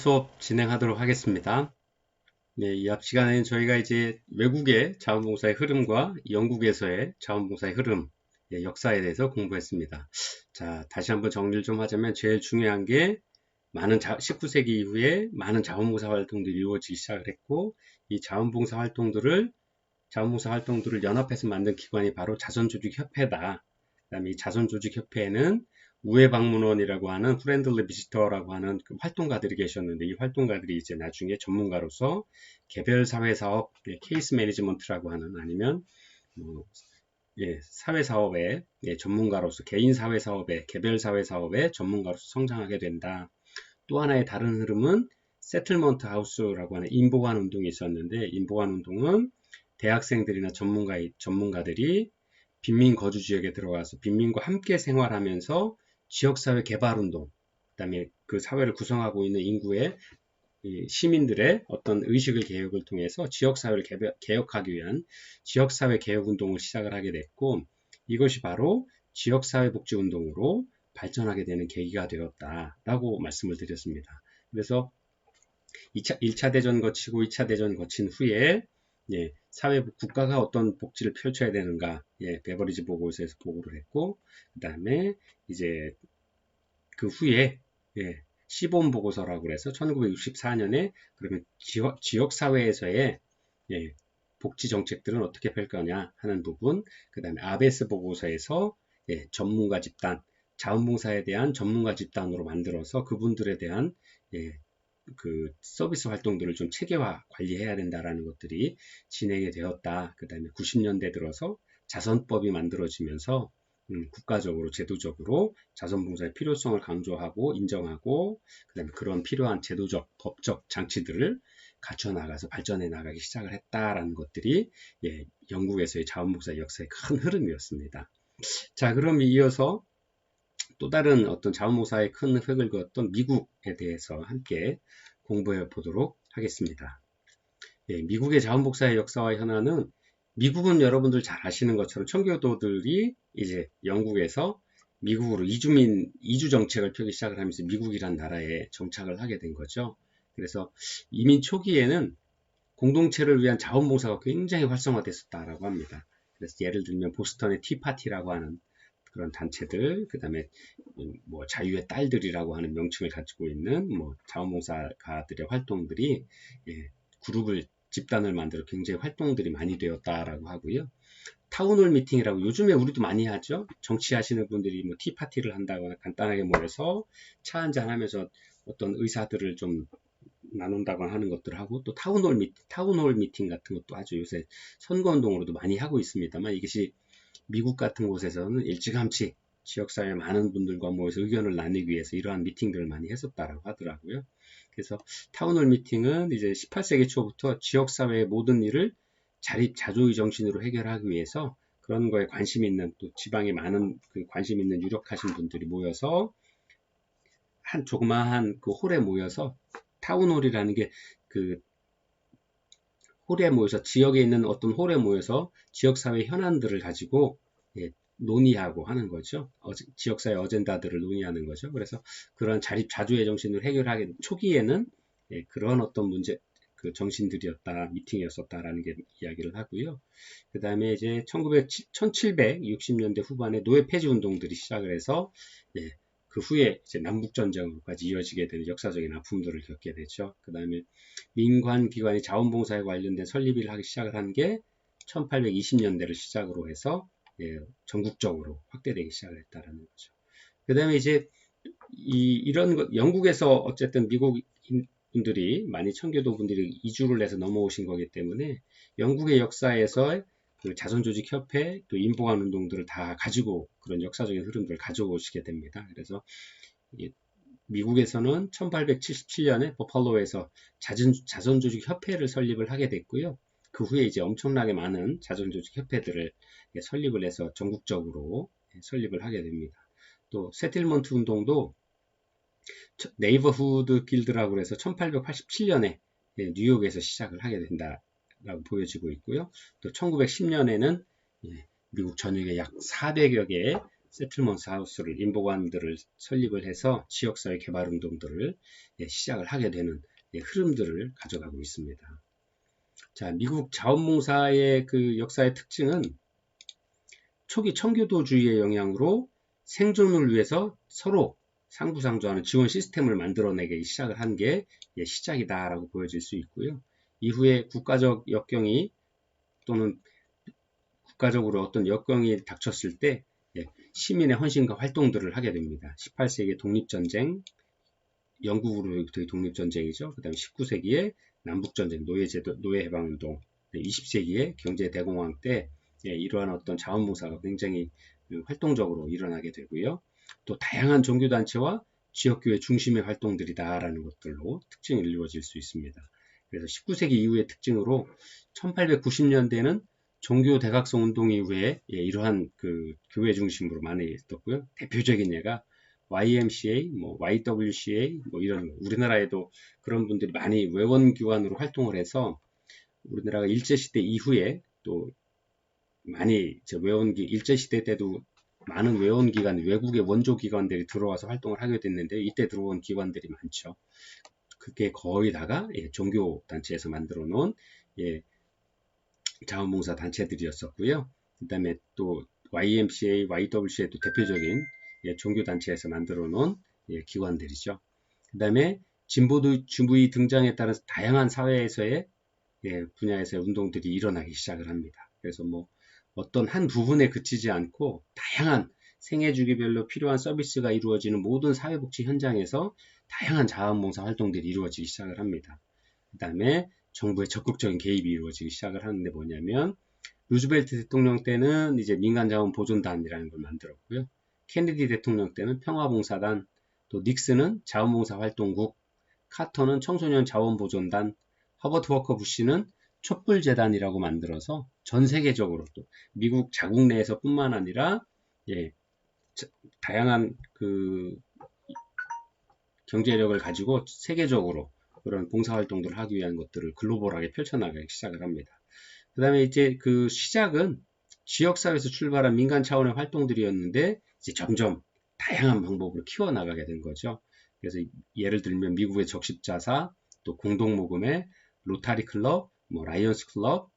수업 진행하도록 하겠습니다. 네, 이 앞 시간에는 저희가 이제 외국의 자원봉사의 흐름과 영국에서의 자원봉사의 흐름, 역사에 대해서 공부했습니다. 자, 다시 한번 정리를 좀 하자면 제일 중요한 게 19세기 이후에 많은 자원봉사 활동들이 이루어지기 시작을 했고, 이 자원봉사 활동들을 연합해서 만든 기관이 바로 자선조직협회다. 그 다음에 이 자선조직협회에는 우회방문원이라고 하는 프렌들리 비지터라고 하는 그 활동가들이 계셨는데, 이 활동가들이 이제 나중에 전문가로서 개별 사회사업, 케이스 매니지먼트라고 하는, 아니면 뭐 사회사업의 전문가로서, 개인 사회사업의, 개별 사회사업의 전문가로서 성장하게 된다. 또 하나의 다른 흐름은 세틀먼트 하우스라고 하는 인보관 운동이 있었는데, 인보관 운동은 대학생들이나 전문가들이 빈민 거주 지역에 들어가서 빈민과 함께 생활하면서 지역사회 개발운동, 그 다음에 그 사회를 구성하고 있는 인구의 시민들의 어떤 의식을 개혁을 통해서 지역사회를 개혁하기 위한 지역사회 개혁운동을 시작을 하게 됐고, 이것이 바로 지역사회복지운동으로 발전하게 되는 계기가 되었다라고 말씀을 드렸습니다. 그래서 1차 대전 거치고 2차 대전 거친 후에 국가가 어떤 복지를 펼쳐야 되는가, 베버리지 보고서에서 보고를 했고, 그 다음에 이제 그 후에 시본 보고서라고 해서 1964년에 그러면 지역 사회에서의 복지 정책들은 어떻게 펼 거냐 하는 부분, 그 다음에 아베스 보고서에서 전문가 집단, 자원봉사에 대한 전문가 집단으로 만들어서 그분들에 대한 그 서비스 활동들을 좀 체계화 관리해야 된다라는 것들이 진행이 되었다. 그 다음에 90년대 들어서 자선법이 만들어지면서 국가적으로 제도적으로 자선봉사의 필요성을 강조하고 인정하고, 그 다음에 그런 필요한 제도적 법적 장치들을 갖춰 나가서 발전해 나가기 시작을 했다라는 것들이 영국에서의 자원봉사 역사의 큰 흐름이었습니다. 자, 그럼 이어서 또 다른 어떤 자원봉사의 큰 획을 그었던 미국에 대해서 함께 공부해 보도록 하겠습니다. 미국의 자원봉사의 역사와 현안은, 미국은 여러분들 잘 아시는 것처럼 청교도들이 이제 영국에서 미국으로 이주 정책을 펴기 시작을 하면서 미국이란 나라에 정착을 하게 된 거죠. 그래서 이민 초기에는 공동체를 위한 자원봉사가 굉장히 활성화됐었다라고 합니다. 그래서 예를 들면 보스턴의 티파티라고 하는 그런 단체들, 그 다음에 뭐 자유의 딸들이라고 하는 명칭을 가지고 있는 뭐 자원봉사가들의 활동들이 집단을 만들어 굉장히 활동들이 많이 되었다라고 하고요. 타운홀 미팅이라고 요즘에 우리도 많이 하죠. 정치하시는 분들이 뭐 티파티를 한다거나 간단하게 모여서 차 한잔 하면서 어떤 의사들을 좀 나눈다거나 하는 것들을 하고, 또 타운홀 미팅 같은 것도 아주 요새 선거운동으로도 많이 하고 있습니다만, 이것이 미국 같은 곳에서는 일찌감치 지역사회 많은 분들과 모여서 의견을 나누기 위해서 이러한 미팅들을 많이 했었다라고 하더라고요. 그래서 타운홀 미팅은 이제 18세기 초부터 지역사회의 모든 일을 자립자조의 정신으로 해결하기 위해서 그런 거에 관심 있는, 또 지방에 많은 관심 있는 유력하신 분들이 모여서 한 조그마한 그 홀에 모여서, 타운홀이라는 게 그 홀에 모여서, 지역에 있는 어떤 홀에 모여서 지역사회 현안들을 가지고 논의하고 하는 거죠. 지역사회 어젠다들을 논의하는 거죠. 그래서 그런 자립자조의 정신을 해결하게 초기에는 그런 어떤 문제, 그 정신들이었다, 미팅이었었다라는 게 이야기를 하고요. 그 다음에 이제 1760년대 후반에 노예 폐지 운동들이 시작을 해서 그 후에 이제 남북전쟁까지 이어지게 되는 역사적인 아픔들을 겪게 되죠. 그 다음에 민관기관이 자원봉사에 관련된 설립을 하기 시작을 한 게 1820년대를 시작으로 해서 전국적으로 확대되기 시작을 했다라는 거죠. 그 다음에 이제 영국에서 어쨌든 미국 분들이 많이 청교도 분들이 이주를 해서 넘어오신 거기 때문에 영국의 역사에서 그 자선조직협회, 또 인보관 운동들을 다 가지고 그런 역사적인 흐름들을 가져오시게 됩니다. 그래서 미국에서는 1877년에 버팔로에서 자선조직협회를 설립을 하게 됐고요. 그 후에 이제 엄청나게 많은 자선조직협회들을 설립을 해서 전국적으로 설립을 하게 됩니다. 또 세틀먼트 운동도 네이버후드 길드라고 해서 1887년에 뉴욕에서 시작을 하게 된다라고 보여지고 있고요. 또 1910년에는 미국 전역에 약 400여 개의 세틀먼트 하우스를 인보관들을 설립을 해서 지역사회 개발 운동들을 시작을 하게 되는 흐름들을 가져가고 있습니다. 자, 미국 자원봉사의 그 역사의 특징은 초기 청교도주의의 영향으로 생존을 위해서 서로 상부상조하는 지원 시스템을 만들어내기 시작을 한 게 시작이다라고 보여질 수 있고요. 이후에 국가적 역경이 또는 국가적으로 어떤 역경이 닥쳤을 때 시민의 헌신과 활동들을 하게 됩니다. 18세기의 독립전쟁, 영국으로부터의 독립전쟁이죠. 그 다음에 19세기의 남북전쟁, 노예해방운동, 20세기의 경제대공황 때 이러한 어떤 자원봉사가 굉장히 활동적으로 일어나게 되고요. 또 다양한 종교단체와 지역교회 중심의 활동들이다라는 것들로 특징이 이루어질 수 있습니다. 그래서 19세기 이후의 특징으로 1890년대는 종교 대각성 운동 이후에 이러한 그 교회 중심으로 많이 있었고요. 대표적인 예가 YMCA, YWCA, 이런 우리나라에도 그런 분들이 많이 외원기관으로 활동을 해서 우리나라가 일제시대 이후에 또 많이 일제시대 때도 많은 외원기관, 외국의 원조기관들이 들어와서 활동을 하게 됐는데 이때 들어온 기관들이 많죠. 그게 거의 다가 종교단체에서 만들어 놓은 자원봉사 단체들이었었고요. 그 다음에 또 YMCA, YWCA도 대표적인 종교단체에서 만들어 놓은 기관들이죠. 그 다음에 진보주의 등장에 따라서 다양한 사회에서의 분야에서의 운동들이 일어나기 시작을 합니다. 그래서 어떤 한 부분에 그치지 않고 다양한 생애주기별로 필요한 서비스가 이루어지는 모든 사회복지 현장에서 다양한 자원봉사 활동들이 이루어지기 시작을 합니다. 그 다음에 정부의 적극적인 개입이 이루어지기 시작을 하는데 뭐냐면 루즈벨트 대통령 때는 이제 민간자원보존단이라는 걸 만들었고요. 케네디 대통령 때는 평화봉사단, 또 닉슨은 자원봉사활동국, 카터는 청소년 자원보존단, 허버트 워커 부시는 촛불재단이라고 만들어서 전 세계적으로 또 미국 자국 내에서 뿐만 아니라 다양한 그 경제력을 가지고 세계적으로 그런 봉사활동들을 하기 위한 것들을 글로벌하게 펼쳐나가기 시작을 합니다. 그 다음에 이제 그 시작은 지역사회에서 출발한 민간 차원의 활동들이었는데 이제 점점 다양한 방법으로 키워나가게 된 거죠. 그래서 예를 들면 미국의 적십자사, 또 공동모금회, 로타리 클럽, 라이언스 클럽,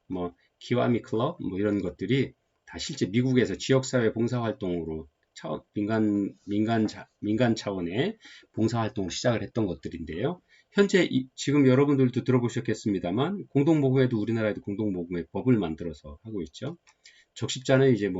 키와미 클럽, 이런 것들이 다 실제 미국에서 지역사회 봉사활동으로 민간 차원의 봉사활동을 시작을 했던 것들인데요. 현재 지금 여러분들도 들어보셨겠습니다만 공동모금회도 우리나라에도 공동모금회 법을 만들어서 하고 있죠. 적십자는 이제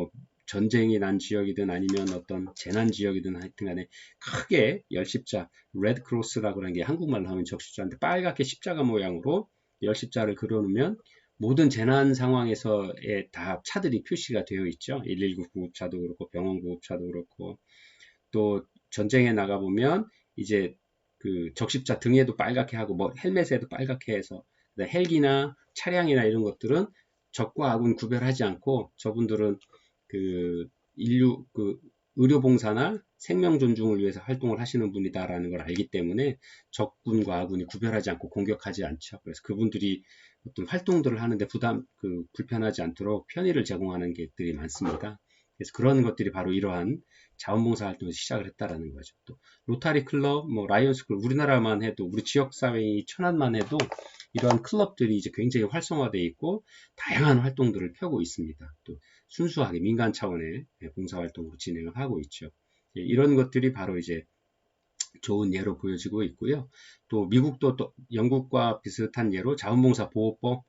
전쟁이 난 지역이든 아니면 어떤 재난 지역이든 하여튼 간에 크게 열십자, 레드크로스라고 하는 게 한국말로 하면 적십자인데 빨갛게 십자가 모양으로 열십자를 그려놓으면 모든 재난 상황에서의 다 차들이 표시가 되어 있죠. 119 구급차도 그렇고 병원 구급차도 그렇고 또 전쟁에 나가보면 이제 그 적십자 등에도 빨갛게 하고 헬멧에도 빨갛게 해서 헬기나 차량이나 이런 것들은 적과 악은 구별하지 않고 저분들은 그 의료봉사나 생명 존중을 위해서 활동을 하시는 분이다라는 걸 알기 때문에 적군과 아군이 구별하지 않고 공격하지 않죠. 그래서 그분들이 어떤 활동들을 하는데 불편하지 않도록 편의를 제공하는 것들이 많습니다. 그래서 그런 것들이 바로 이러한 자원봉사 활동에서 시작을 했다라는 거죠. 또 로타리 클럽, 라이언스 클럽, 우리나라만 해도 우리 지역사회의 천안만 해도 이러한 클럽들이 이제 굉장히 활성화되어 있고 다양한 활동들을 펴고 있습니다. 또 순수하게 민간 차원의 봉사활동으로 진행을 하고 있죠. 이런 것들이 바로 이제 좋은 예로 보여지고 있고요. 또 미국도 또 영국과 비슷한 예로 자원봉사보호법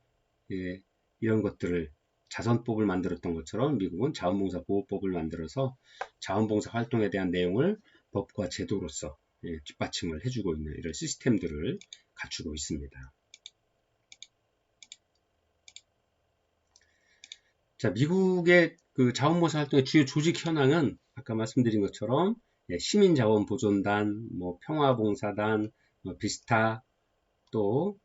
이런 것들을 자선법을 만들었던 것처럼 미국은 자원봉사보호법을 만들어서 자원봉사 활동에 대한 내용을 법과 제도로서 뒷받침을 해주고 있는 이런 시스템들을 갖추고 있습니다. 자, 미국의 그 자원봉사 활동의 주요 조직 현황은 아까 말씀드린 것처럼 시민자원보존단, 평화봉사단, 비스타, 또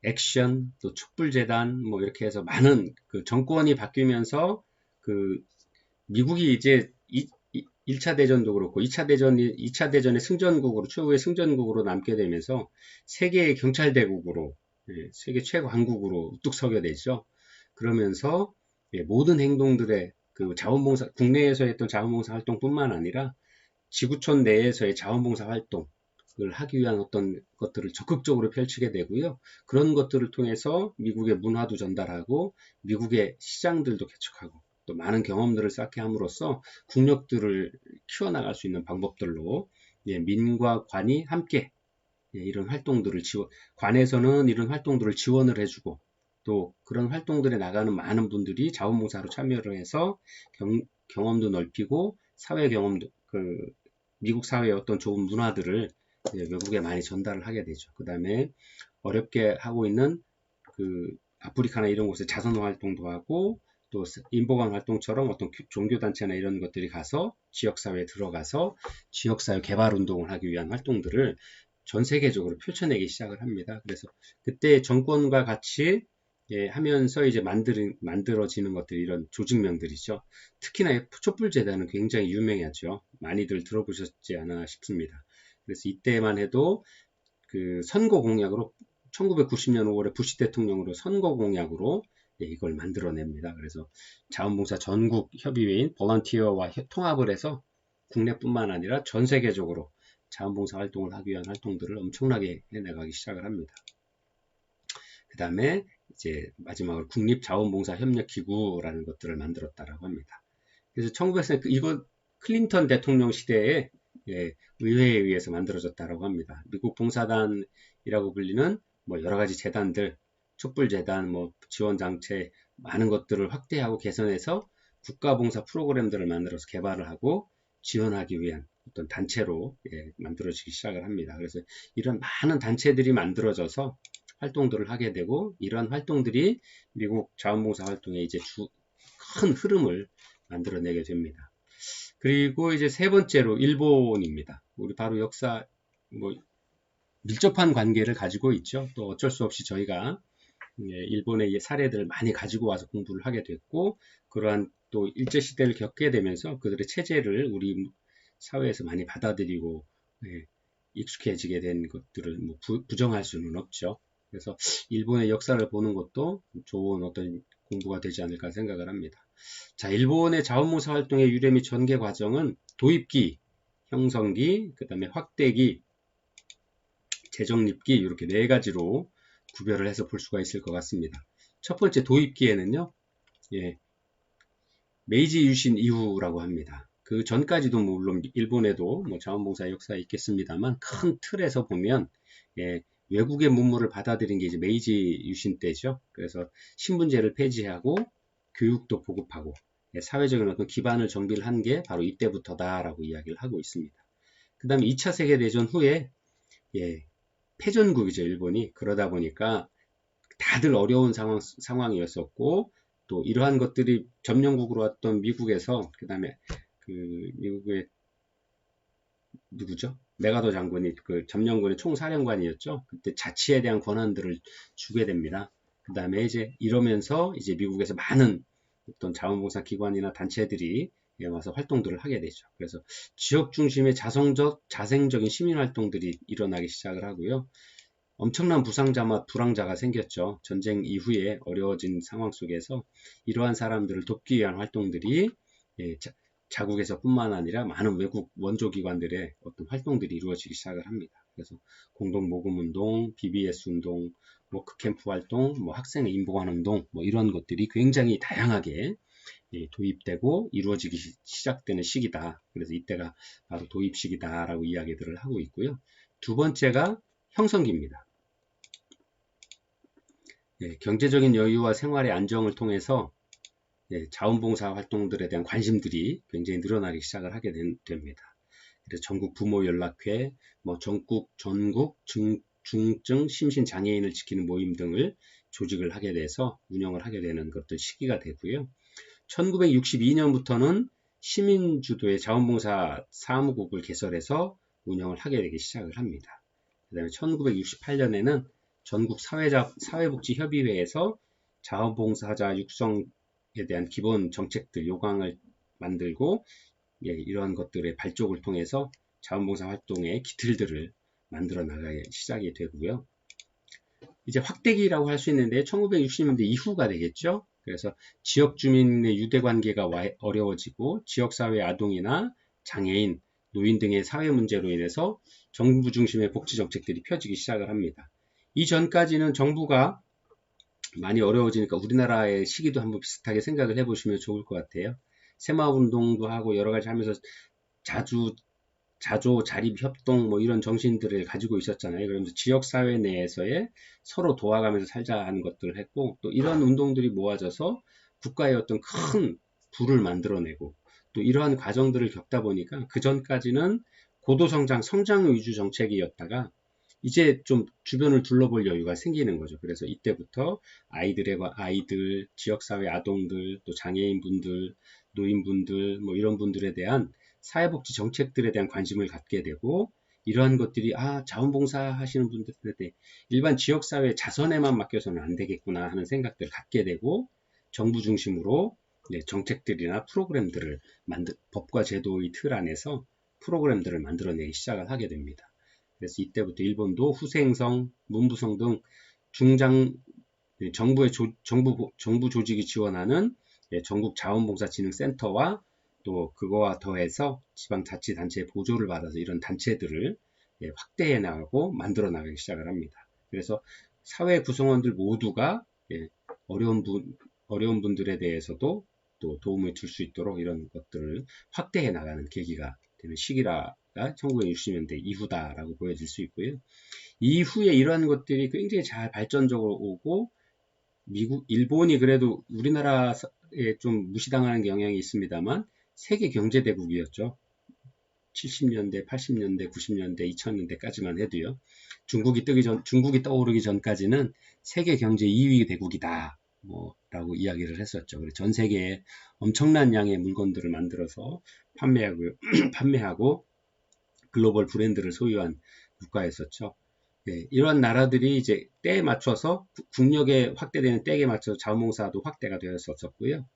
액션, 또 촛불재단, 이렇게 해서 많은 그 정권이 바뀌면서 그 미국이 이제 1차 대전도 그렇고 2차 대전의 승전국으로 최후의 승전국으로 남게 되면서 세계의 경찰대국으로 세계 최고 강국으로 우뚝 서게 되죠. 그러면서 모든 행동들의 그 자원봉사, 국내에서 했던 자원봉사 활동뿐만 아니라 지구촌 내에서의 자원봉사 활동을 하기 위한 어떤 것들을 적극적으로 펼치게 되고요. 그런 것들을 통해서 미국의 문화도 전달하고 미국의 시장들도 개척하고 또 많은 경험들을 쌓게 함으로써 국력들을 키워나갈 수 있는 방법들로 민과 관이 함께 이런 활동들을 관에서는 이런 활동들을 지원을 해주고 또 그런 활동들에 나가는 많은 분들이 자원봉사로 참여를 해서 경험도 넓히고 사회 경험도 미국 사회의 어떤 좋은 문화들을 외국에 많이 전달을 하게 되죠. 그 다음에 어렵게 하고 있는 아프리카나 이런 곳에 자선 활동도 하고 또 인보관 활동처럼 어떤 종교단체나 이런 것들이 가서 지역사회에 들어가서 지역사회 개발 운동을 하기 위한 활동들을 전 세계적으로 펼쳐내기 시작을 합니다. 그래서 그때 정권과 같이 하면서 이제 만들어지는 것들이 이런 조직명들이죠. 특히나 촛불재단은 굉장히 유명하죠. 많이들 들어보셨지 않나 싶습니다. 그래서 이때만 해도 그 선거 공약으로 1990년 5월에 부시 대통령으로 선거 공약으로 이걸 만들어냅니다. 그래서 자원봉사 전국 협의회인 볼런티어와 통합을 해서 국내뿐만 아니라 전 세계적으로 자원봉사 활동을 하기 위한 활동들을 엄청나게 해나가기 시작을 합니다. 그 다음에 이제 마지막으로 국립자원봉사협력기구라는 것들을 만들었다라고 합니다. 그래서 1900년 이거 클린턴 대통령 시대에 의회에 의해서 만들어졌다라고 합니다. 미국 봉사단이라고 불리는 뭐 여러 가지 재단들, 촛불재단, 뭐 지원장치 많은 것들을 확대하고 개선해서 국가봉사 프로그램들을 만들어서 개발을 하고 지원하기 위한 어떤 단체로 만들어지기 시작을 합니다. 그래서 이런 많은 단체들이 만들어져서 활동들을 하게 되고 이러한 활동들이 미국 자원봉사 활동의 이제 큰 흐름을 만들어내게 됩니다. 그리고 이제 세 번째로 일본입니다. 우리 바로 역사 뭐 밀접한 관계를 가지고 있죠. 또 어쩔 수 없이 저희가 일본의 사례들을 많이 가지고 와서 공부를 하게 됐고 그러한 또 일제시대를 겪게 되면서 그들의 체제를 우리 사회에서 많이 받아들이고 익숙해지게 된 것들을 뭐 부정할 수는 없죠. 그래서 일본의 역사를 보는 것도 좋은 어떤 공부가 되지 않을까 생각을 합니다. 자, 일본의 자원봉사 활동의 유래 및 전개 과정은 도입기, 형성기, 그 다음에 확대기, 재정립기 이렇게 네 가지로 구별을 해서 볼 수가 있을 것 같습니다. 첫 번째 도입기에는요, 메이지 유신 이후라고 합니다. 그 전까지도 물론 일본에도 뭐 자원봉사 역사에 있겠습니다만 큰 틀에서 보면 외국의 문물을 받아들인 게 이제 메이지 유신 때죠. 그래서 신분제를 폐지하고 교육도 보급하고 사회적인 어떤 기반을 정비를 한 게 바로 이때부터다라고 이야기를 하고 있습니다. 그 다음에 2차 세계대전 후에 패전국이죠, 일본이. 그러다 보니까 다들 어려운 상황이었었고 또 이러한 것들이 점령국으로 왔던 미국에서 그 다음에 미국의 누구죠? 메가더 장군이 그 점령군의 총사령관이었죠. 그때 자치에 대한 권한들을 주게 됩니다. 그 다음에 이제 이러면서 이제 미국에서 많은 어떤 자원봉사 기관이나 단체들이 와서 활동들을 하게 되죠. 그래서 지역 중심의 자생적인 시민 활동들이 일어나기 시작을 하고요. 엄청난 부상자와 불황자가 생겼죠. 전쟁 이후에 어려워진 상황 속에서 이러한 사람들을 돕기 위한 활동들이 자국에서 뿐만 아니라 많은 외국 원조기관들의 어떤 활동들이 이루어지기 시작을 합니다. 그래서 공동모금운동, BBS 운동, 워크캠프 활동, 뭐 학생의 인보관 운동, 뭐 이런 것들이 굉장히 다양하게 도입되고 이루어지기 시작되는 시기다. 그래서 이때가 바로 도입 시기다라고 이야기들을 하고 있고요. 두 번째가 형성기입니다. 경제적인 여유와 생활의 안정을 통해서 자원봉사 활동들에 대한 관심들이 굉장히 늘어나기 시작을 하게 됩니다. 그래서 전국 부모연락회, 뭐 전국 중증 심신장애인을 지키는 모임 등을 조직을 하게 돼서 운영을 하게 되는 것도 시기가 되고요. 1962년부터는 시민주도의 자원봉사 사무국을 개설해서 운영을 하게 되기 시작을 합니다. 그 다음에 1968년에는 전국 사회복지협의회에서 자원봉사자 육성에 대한 기본 정책들, 요강을 만들고 이러한 것들의 발족을 통해서 자원봉사 활동의 기틀들을 만들어 나가기 시작이 되고요. 이제 확대기라고 할 수 있는데 1960년대 이후가 되겠죠. 그래서 지역 주민의 유대 관계가 어려워지고 지역사회 아동이나 장애인, 노인 등의 사회 문제로 인해서 정부 중심의 복지 정책들이 펴지기 시작을 합니다. 이전까지는 정부가 많이 어려워지니까 우리나라의 시기도 한번 비슷하게 생각을 해보시면 좋을 것 같아요. 새마을운동도 하고 여러 가지 하면서 자조, 자립, 협동 뭐 이런 정신들을 가지고 있었잖아요. 그러면서 지역사회 내에서의 서로 도와가면서 살자 하는 것들을 했고, 또 이런 운동들이 모아져서 국가의 어떤 큰 부를 만들어내고, 또 이러한 과정들을 겪다 보니까 그 전까지는 고도성장, 성장 위주 정책이었다가 이제 좀 주변을 둘러볼 여유가 생기는 거죠. 그래서 이때부터 아이들, 지역사회 아동들, 또 장애인분들, 노인분들, 뭐 이런 분들에 대한 사회복지 정책들에 대한 관심을 갖게 되고, 이러한 것들이 자원봉사 하시는 분들한테 일반 지역사회 자선에만 맡겨서는 안 되겠구나 하는 생각들을 갖게 되고, 정부 중심으로 정책들이나 프로그램들을 법과 제도의 틀 안에서 프로그램들을 만들어내기 시작을 하게 됩니다. 그래서 이때부터 일본도 후생성, 문부성 등 정부 조직이 지원하는 전국 자원봉사진흥센터와 또 그거와 더해서 지방자치단체의 보조를 받아서 이런 단체들을 확대해 나가고 만들어 나가기 시작을 합니다. 그래서 사회 구성원들 모두가 어려운 분들에 대해서도 또 도움을 줄 수 있도록 이런 것들을 확대해 나가는 계기가 되는 시기라가 1960년대 이후다라고 보여질 수 있고요. 이후에 이러한 것들이 굉장히 잘 발전적으로 오고, 일본이 그래도 우리나라에 좀 무시당하는 경향이 있습니다만 세계 경제대국이었죠. 70년대, 80년대, 90년대, 2000년대까지만 해도요. 중국이 떠오르기 전까지는 세계 경제 2위 대국이다. 라고 이야기를 했었죠. 전 세계에 엄청난 양의 물건들을 만들어서 판매하고 글로벌 브랜드를 소유한 국가였었죠. 이러한 나라들이 이제 때에 맞춰서 국력에 확대되는 때에 맞춰서 자원봉사도 확대가 되었었고요.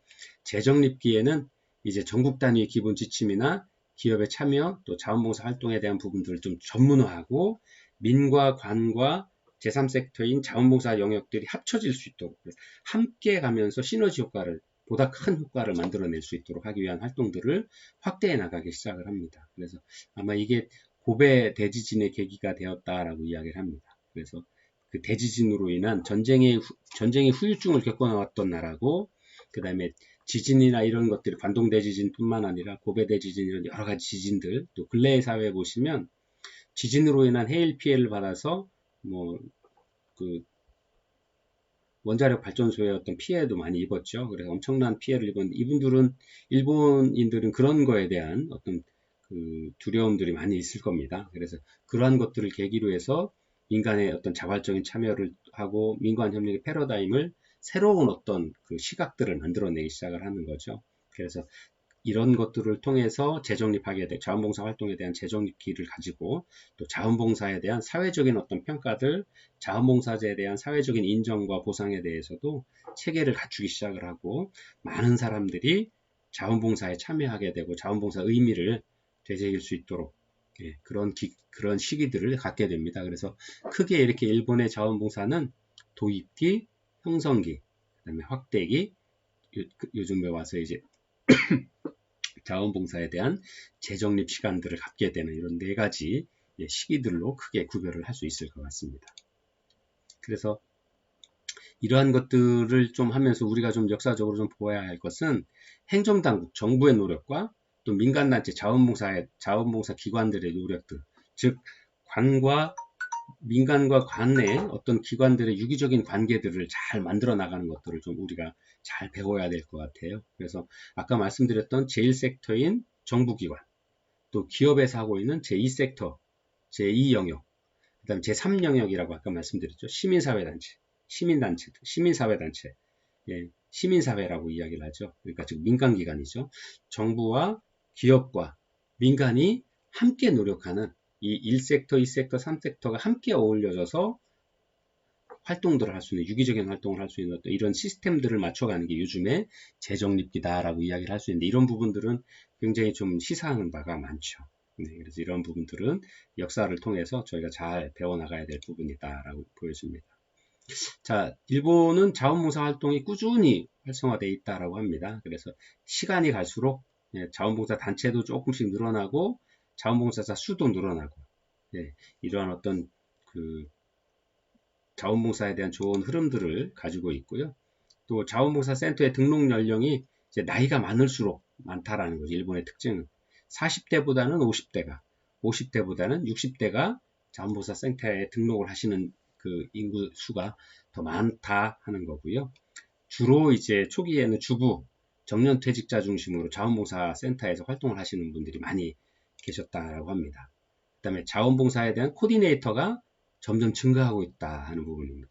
재정립기에는 이제 전국 단위의 기본 지침이나 기업의 참여 또 자원봉사 활동에 대한 부분들을 좀 전문화하고 민과 관과 제3섹터인 자원봉사 영역들이 합쳐질 수 있도록 함께 가면서 시너지 효과를 보다 큰 효과를 만들어낼 수 있도록 하기 위한 활동들을 확대해 나가기 시작을 합니다. 그래서 아마 이게 고베 대지진의 계기가 되었다라고 이야기를 합니다. 그래서 그 대지진으로 인한 전쟁의 후유증을 겪어나왔던 나라고, 그 다음에 지진이나 이런 것들이 관동 대지진뿐만 아니라 고베 대지진 이런 여러 가지 지진들, 또 근래의 사회에 보시면 지진으로 인한 해일 피해를 받아서 그 원자력 발전소의 어떤 피해도 많이 입었죠. 그래서 엄청난 피해를 입었는데 일본인들은 그런 거에 대한 어떤 그 두려움들이 많이 있을 겁니다. 그래서 그러한 것들을 계기로 해서 민간의 어떤 자발적인 참여를 하고 민관 협력의 패러다임을 새로운 어떤 그 시각들을 만들어내기 시작을 하는 거죠. 그래서 이런 것들을 통해서 자원봉사 활동에 대한 재정립기를 가지고 또 자원봉사에 대한 사회적인 어떤 평가들, 자원봉사자에 대한 사회적인 인정과 보상에 대해서도 체계를 갖추기 시작을 하고 많은 사람들이 자원봉사에 참여하게 되고 자원봉사 의미를 되새길 수 있도록 그런 시기들을 갖게 됩니다. 그래서 크게 이렇게 일본의 자원봉사는 도입기, 형성기, 그다음에 확대기, 요즘에 와서 이제 자원봉사에 대한 재정립 시간들을 갖게 되는 이런 네 가지 시기들로 크게 구별을 할 수 있을 것 같습니다. 그래서 이러한 것들을 좀 하면서 우리가 좀 역사적으로 좀 보아야 할 것은 행정당국, 정부의 노력과 또 민간단체, 자원봉사 기관들의 노력들, 즉 민간과 관의 어떤 기관들의 유기적인 관계들을 잘 만들어 나가는 것들을 좀 우리가 잘 배워야 될 것 같아요. 그래서 아까 말씀드렸던 제1섹터인 정부기관, 또 기업에서 하고 있는 제2섹터, 제2영역, 그 다음 제3영역이라고 아까 말씀드렸죠. 시민사회단체, 시민사회라고 이야기를 하죠. 그러니까 즉 민간기관이죠. 정부와 기업과 민간이 함께 노력하는 이 1섹터, 2섹터, 3섹터가 함께 어울려져서 활동들을 할 수 있는, 유기적인 활동을 할 수 있는 어떤 이런 시스템들을 맞춰가는 게 요즘에 재정립기다라고 이야기를 할 수 있는데, 이런 부분들은 굉장히 좀 시사하는 바가 많죠. 그래서 이런 부분들은 역사를 통해서 저희가 잘 배워나가야 될 부분이다라고 보여집니다. 자, 일본은 자원봉사 활동이 꾸준히 활성화되어 있다라고 합니다. 그래서 시간이 갈수록 자원봉사 단체도 조금씩 늘어나고 자원봉사자 수도 늘어나고 이러한 어떤 그 자원봉사에 대한 좋은 흐름들을 가지고 있고요. 또 자원봉사 센터의 등록 연령이 이제 나이가 많을수록 많다라는 거죠. 일본의 특징은 40대보다는 50대가, 50대보다는 60대가 자원봉사 센터에 등록을 하시는 그 인구 수가 더 많다 하는 거고요. 주로 이제 초기에는 주부, 정년퇴직자 중심으로 자원봉사 센터에서 활동을 하시는 분들이 많이 계셨다라고 합니다. 그다음에 자원봉사에 대한 코디네이터가 점점 증가하고 있다 하는 부분입니다.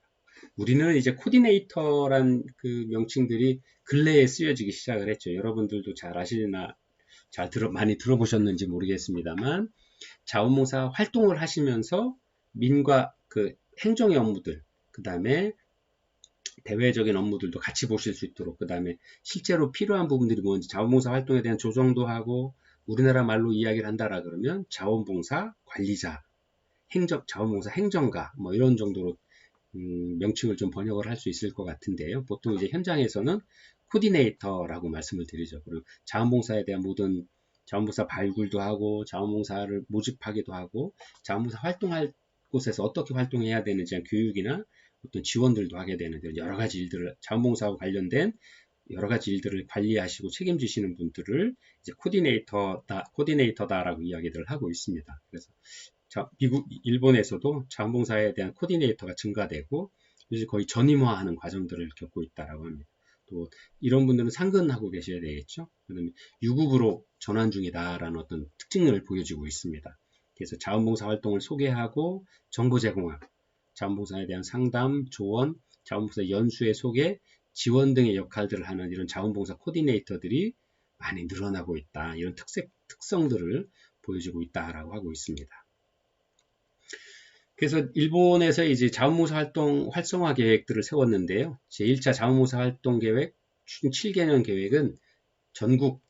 우리는 이제 코디네이터란 그 명칭들이 근래에 쓰여지기 시작을 했죠. 여러분들도 잘 아시나 많이 들어보셨는지 모르겠습니다만 자원봉사 활동을 하시면서 민과 그 행정의 업무들, 그 다음에 대외적인 업무들도 같이 보실 수 있도록, 그 다음에 실제로 필요한 부분들이 뭔지 자원봉사 활동에 대한 조정도 하고, 우리나라 말로 이야기를 한다라 그러면 자원봉사 관리자, 자원봉사 행정가 뭐 이런 정도로 명칭을 좀 번역을 할 수 있을 것 같은데요. 보통 이제 현장에서는 코디네이터라고 말씀을 드리죠. 그리고 자원봉사에 대한 모든 자원봉사 발굴도 하고 자원봉사를 모집하기도 하고 자원봉사 활동할 곳에서 어떻게 활동해야 되는지 교육이나 어떤 지원들도 하게 되는 여러 가지 일들을 자원봉사와 관련된 여러 가지 일들을 관리하시고 책임지시는 분들을 이제 코디네이터다라고 이야기들을 하고 있습니다. 그래서 일본에서도 자원봉사에 대한 코디네이터가 증가되고 이제 거의 전임화하는 과정들을 겪고 있다라고 합니다. 또 이런 분들은 상근하고 계셔야 되겠죠. 그다음에 유급으로 전환 중이다라는 어떤 특징을 보여주고 있습니다. 그래서 자원봉사 활동을 소개하고 정보 제공하고 자원봉사에 대한 상담, 조언, 자원봉사 연수의 소개, 지원 등의 역할들을 하는 이런 자원봉사 코디네이터들이 많이 늘어나고 있다. 이런 특성들을 보여주고 있다라고 하고 있습니다. 그래서 일본에서 이제 자원봉사 활동 활성화 계획들을 세웠는데요. 제1차 자원봉사 활동 계획 추진 7개년 계획은 전국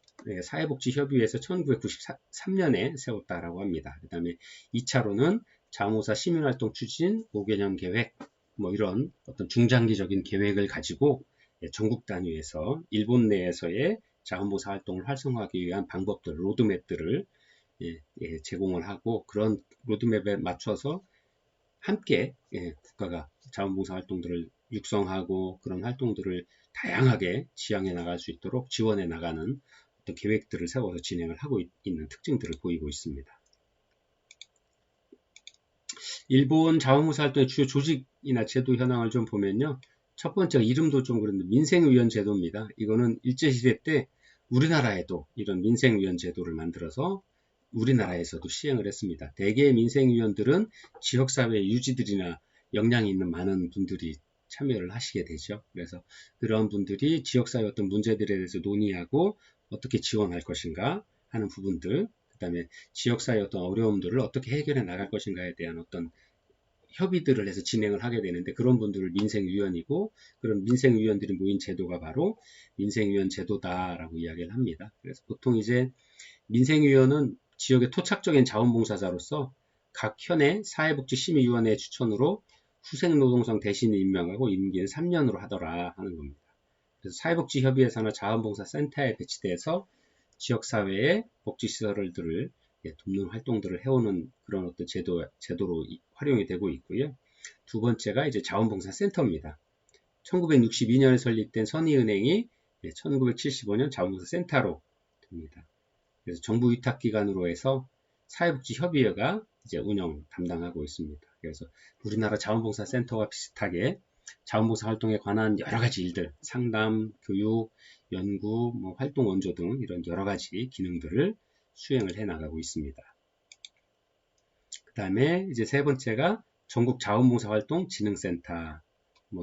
사회복지협의회에서 1993년에 세웠다라고 합니다. 그 다음에 2차로는 자원봉사 시민활동 추진 5개년 계획, 뭐 이런 어떤 중장기적인 계획을 가지고 전국 단위에서 일본 내에서의 자원봉사 활동을 활성화하기 위한 방법들, 로드맵들을 제공을 하고 그런 로드맵에 맞춰서 함께 국가가 자원봉사 활동들을 육성하고 그런 활동들을 다양하게 지향해 나갈 수 있도록 지원해 나가는 어떤 계획들을 세워서 진행을 하고 있는 특징들을 보이고 있습니다. 일본 자원봉사 활동의 주요 조직이나 제도 현황을 좀 보면요. 첫 번째가 이름도 좀 그런데 민생위원 제도입니다. 이거는 일제시대 때 우리나라에도 이런 민생위원 제도를 만들어서 우리나라에서도 시행을 했습니다. 대개의 민생위원들은 지역사회 유지들이나 역량이 있는 많은 분들이 참여를 하시게 되죠. 그래서 그런 분들이 지역사회 어떤 문제들에 대해서 논의하고 어떻게 지원할 것인가 하는 부분들, 그 다음에 지역사회 어떤 어려움들을 어떻게 해결해 나갈 것인가에 대한 어떤 협의들을 해서 진행을 하게 되는데 그런 분들을 민생위원이고 그런 민생위원들이 모인 제도가 바로 민생위원 제도다라고 이야기를 합니다. 그래서 보통 이제 민생위원은 지역의 토착적인 자원봉사자로서 각 현의 사회복지심의위원회 추천으로 후생노동성 대신을 임명하고 임기는 3년으로 하더라 하는 겁니다. 그래서 사회복지협의회사나 자원봉사센터에 배치돼서 지역사회의 복지시설들을 돕는 활동들을 해오는 그런 어떤 제도로 활용이 되고 있고요. 두 번째가 이제 자원봉사센터입니다. 1962년에 설립된 선의은행이 1975년 자원봉사센터로 됩니다. 그래서 정부 위탁기관으로 해서 사회복지협의회가 이제 운영 담당하고 있습니다. 그래서 우리나라 자원봉사센터와 비슷하게 자원봉사 활동에 관한 여러 가지 일들, 상담, 교육, 연구, 활동 원조 등 이런 여러 가지 기능들을 수행을 해 나가고 있습니다. 그 다음에 이제 세 번째가 전국 자원봉사활동 진흥센터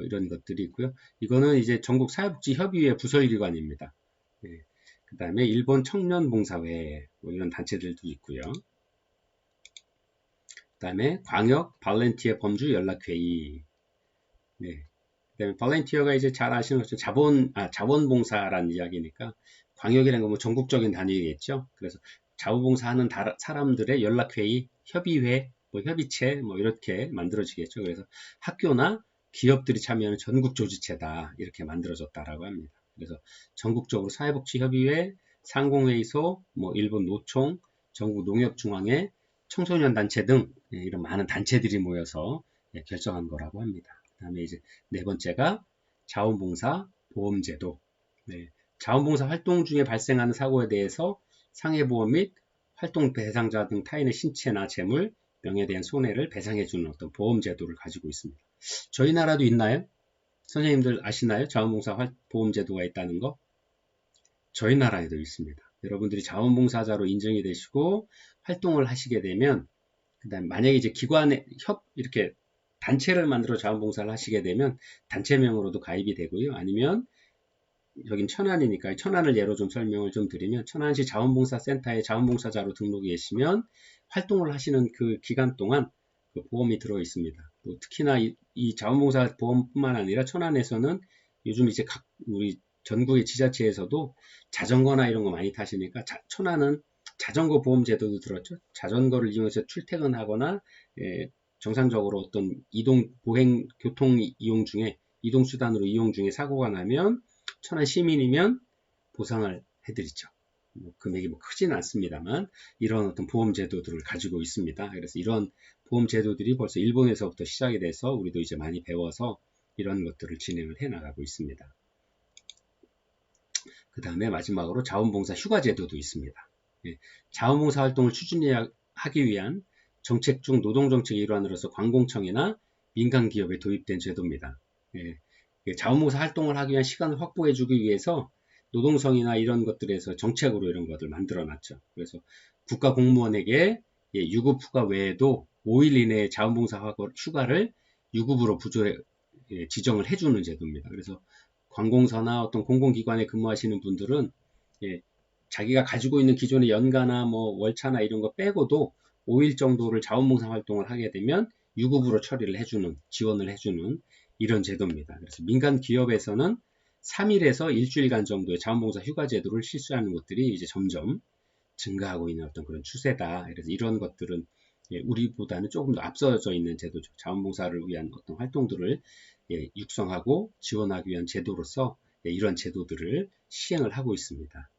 이런 것들이 있고요. 이거는 이제 전국 사회복지협의회 부설기관입니다. 그 다음에 일본 청년봉사회 이런 단체들도 있고요. 그 다음에 광역 발렌티어 범주 연락회의. 그 다음에 발렌티어가 이제 잘 아시는 것처럼 자원봉사라는 이야기니까 광역이라는 건 전국적인 단위겠죠. 그래서 자원봉사하는 사람들의 연락회의, 협의회, 협의체 이렇게 만들어지겠죠. 그래서 학교나 기업들이 참여하는 전국조직체다 이렇게 만들어졌다라고 합니다. 그래서 전국적으로 사회복지협의회, 상공회의소, 뭐 일본 노총, 전국 농협중앙회, 청소년 단체 등 이런 많은 단체들이 모여서 결정한 거라고 합니다. 그 다음에 이제 네 번째가 자원봉사 보험제도. 네, 자원봉사 활동 중에 발생하는 사고에 대해서 상해보험 및 활동 대상자 등 타인의 신체나 재물, 명예에 대한 손해를 배상해주는 어떤 보험제도를 가지고 있습니다. 저희 나라도 있나요? 선생님들 아시나요? 자원봉사 보험제도가 있다는 거? 저희 나라에도 있습니다. 여러분들이 자원봉사자로 인정이 되시고 활동을 하시게 되면, 그다음 만약에 이제 기관에 이렇게 단체를 만들어 자원봉사를 하시게 되면 단체명으로도 가입이 되고요. 아니면 여긴 천안이니까 천안을 예로 좀 설명을 좀 드리면 천안시 자원봉사센터에 자원봉사자로 등록이 되시면 활동을 하시는 그 기간 동안 그 보험이 들어 있습니다. 또 특히나 이 자원봉사 보험뿐만 아니라 천안에서는 요즘 이제 우리 전국의 지자체에서도 자전거나 이런 거 많이 타시니까 천안은 자전거 보험 제도도 들었죠. 자전거를 이용해서 출퇴근하거나 정상적으로 어떤 보행 교통 이용 중에 이동수단으로 이용 중에 사고가 나면 천안 시민이면 보상을 해드리죠. 금액이 크지는 않습니다만 이런 어떤 보험 제도들을 가지고 있습니다. 그래서 이런 보험 제도들이 벌써 일본에서부터 시작이 돼서 우리도 이제 많이 배워서 이런 것들을 진행을 해 나가고 있습니다. 그 다음에 마지막으로 자원봉사 휴가 제도도 있습니다. 자원봉사 활동을 추진하기 위한 정책 중 노동정책의 일환으로서 관공청이나 민간기업에 도입된 제도입니다. 자원봉사 활동을 하기 위한 시간을 확보해주기 위해서 노동성이나 이런 것들에서 정책으로 이런 것들 만들어놨죠. 그래서 국가 공무원에게 유급 휴가 외에도 5일 이내에 자원봉사 휴가를 유급으로 지정을 해주는 제도입니다. 그래서 관공서나 어떤 공공기관에 근무하시는 분들은 자기가 가지고 있는 기존의 연가나 뭐 월차나 이런 거 빼고도 5일 정도를 자원봉사 활동을 하게 되면 유급으로 처리를 해주는, 지원을 해주는 이런 제도입니다. 그래서 민간 기업에서는 3일에서 일주일간 정도의 자원봉사 휴가 제도를 실시하는 것들이 이제 점점 증가하고 있는 어떤 그런 추세다. 그래서 이런 것들은 우리보다는 조금 더 앞서져 있는 제도죠. 자원봉사를 위한 어떤 활동들을 육성하고 지원하기 위한 제도로서 이런 제도들을 시행을 하고 있습니다.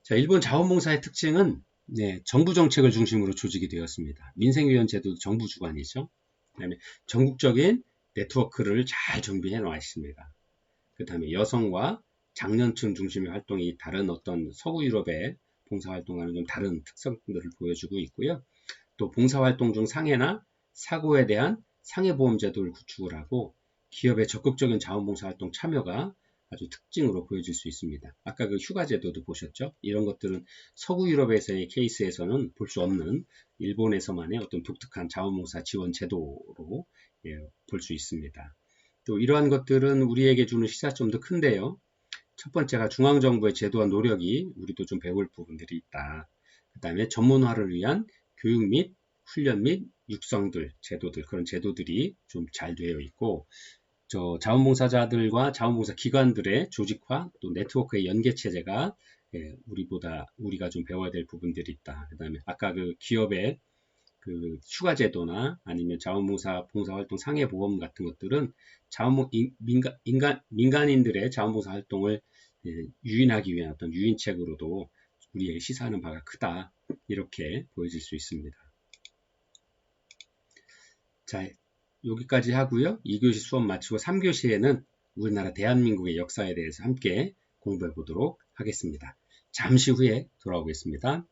자, 일본 자원봉사의 특징은 정부 정책을 중심으로 조직이 되었습니다. 민생위원 제도도 정부 주관이죠. 그다음에 전국적인 네트워크를 잘 정비해 놓아 있습니다. 그 다음에 여성과 장년층 중심의 활동이 다른 어떤 서구 유럽의 봉사활동과는 좀 다른 특성들을 보여주고 있고요. 또 봉사활동 중 상해나 사고에 대한 상해보험제도를 구축을 하고 기업의 적극적인 자원봉사활동 참여가 아주 특징으로 보여질 수 있습니다. 아까 그 휴가제도도 보셨죠? 이런 것들은 서구 유럽에서의 케이스에서는 볼 수 없는 일본에서만의 어떤 독특한 자원봉사 지원 제도로 볼 수 있습니다. 또 이러한 것들은 우리에게 주는 시사점도 큰데요. 첫 번째가 중앙정부의 제도와 노력이 우리도 좀 배울 부분들이 있다. 그 다음에 전문화를 위한 교육 및 훈련 및 육성들, 제도들, 그런 제도들이 좀 잘 되어 있고, 자원봉사자들과 자원봉사 기관들의 조직화, 또 네트워크의 연계 체제가 우리가 좀 배워야 될 부분들이 있다. 그 다음에 아까 그 기업의 그 휴가제도나 아니면 자원봉사 봉사활동 상해보험 같은 것들은 민간인들의 자원봉사 활동을 유인하기 위한 어떤 유인책으로도 우리에게 시사하는 바가 크다. 이렇게 보여질 수 있습니다. 자, 여기까지 하고요. 2교시 수업 마치고 3교시에는 우리나라 대한민국의 역사에 대해서 함께 공부해 보도록 하겠습니다. 잠시 후에 돌아오겠습니다.